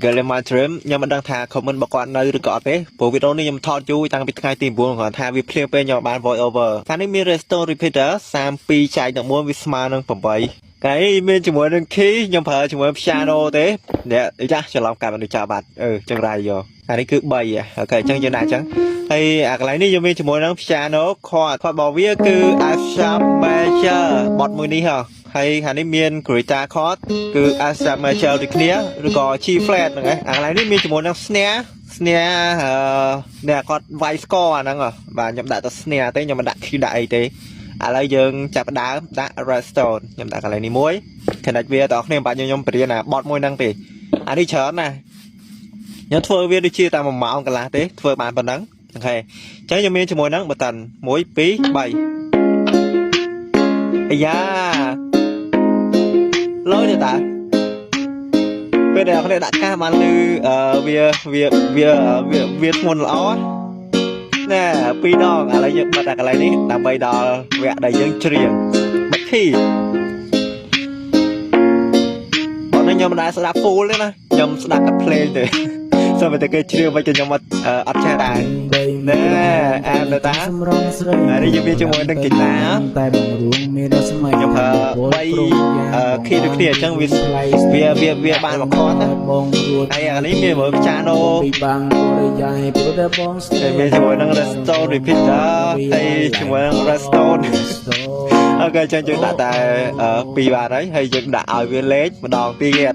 Galema Dream ខ្ញុំមិនដឹងថា comment របស់គាត់នៅឬក៏អត់ទេព្រោះវីដេអូនេះខ្ញុំថតយូរតាំងពីថ្ងៃទី9គាត់ថាវាភ្លាមពេលខ្ញុំបាន voice over កាលនេះមាន restore repeater 32ចែកនឹង1វាស្មើនឹង8កាលនេះមានជាមួយនឹង key ខ្ញុំប្រើជាមួយ piano ទេអ្នកចាស់ច្រឡំកាត់មនុស្សចាស់បាត់ចឹងរ៉ាយយកអានេះគឺ3អូខេចឹងយើងដាក់ចឹងហើយអាកន្លែងនេះយើងមានជាមួយនឹង piano គាត់របស់វាគឺ F sharp major បទមួយនេះហ៎ហើយខាងនេះមាន guitar chord គឺ F sharp major ដូចគ្នាឬក៏ G flat ហ្នឹងឯងអាកន្លែងនេះមានជាមួយនឹង snare អ្នកគាត់វាយ score អាហ្នឹងបាទខ្ញុំដាក់ទៅ snare ទេខ្ញុំមិនដាក់ key ដាក់អីទេឥឡូវយើងចាប់ដើមដាក់ redstone ខ្ញុំដាក់កន្លែងនេះមួយ connect វាតោះគ្នាបាទខ្ញុំបរៀនអាបតមួយហ្នឹងទេអានេះច្រើនណាស់ខ្ញុំធ្វើវាដូចជាតាម1ម៉ោងកន្លះទេធ្វើបានប៉ុណ្ណឹងអូខេអញ្ចឹងខ្ញុំមានជាមួយហ្នឹងបតន1 2 3អាយ៉ាលុយទេតាពេលដែលអ្នកដាក់កាសបានលឺវាធ្ងន់ល្អណែ2ដងឥឡូវយើងបិទអាកន្លែងនេះដើម្បីដល់វគ្គដែលយើងច្រៀងបិទ key បងខ្ញុំមិនដែលស្ដាប់ full ទេណាខ្ញុំស្ដាប់តែ play ទេសូមតែគេច្រៀងវិញខ្ញុំអត់ចេះដែរណែអានតាអានេះយើងមានជាមួយនឹងកីឡាតែបងរួមមានដល់សម័យខ្ញុំប្រើ3 key ដូចគ្នាអញ្ចឹងវាបានមកខតណាហើយអានេះមានមើល piano ពីបាំងរិយាយព្រោះតែបងស្ទើរមានជាមួយនឹង restore repeater ហើយជាមួយនឹង restore អូខេចឹងយើងដាក់តែ2បាទហើយយើងដាក់ឲ្យវាលេខម្ដងទៀត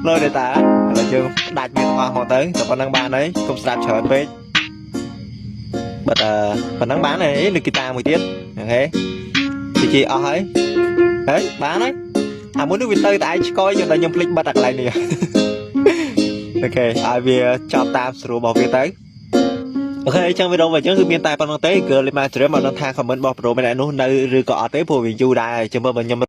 លើទេតាឥឡូវយើងដាច់វាទាំងអស់មកទៅតែប៉ុណ្្នឹងបានហើយកុំស្ដាប់ច្រើនពេកបិទប៉ុណ្្នឹងបានហើយលើហ្គីតាមួយទៀតអូខេជាអស់ហើយបានហើយអាមួយនោះវាទៅតែឯងឆ្កយយើងតែខ្ញុំភ្លេចបិទអាកន្លែងនេះអូខេឲ្យវាចប់តាមស្រួលរបស់វាទៅអូខេអញ្ចឹងវីដេអូរបស់យើងគឺមានតែប៉ុណ្្នឹងទេ Galema Dream មកដឹងថា comment របស់ប្រូម្នាក់នោះនៅឬក៏អត់ទេព្រោះវាយូរដែរចាំមើលខ្ញុំ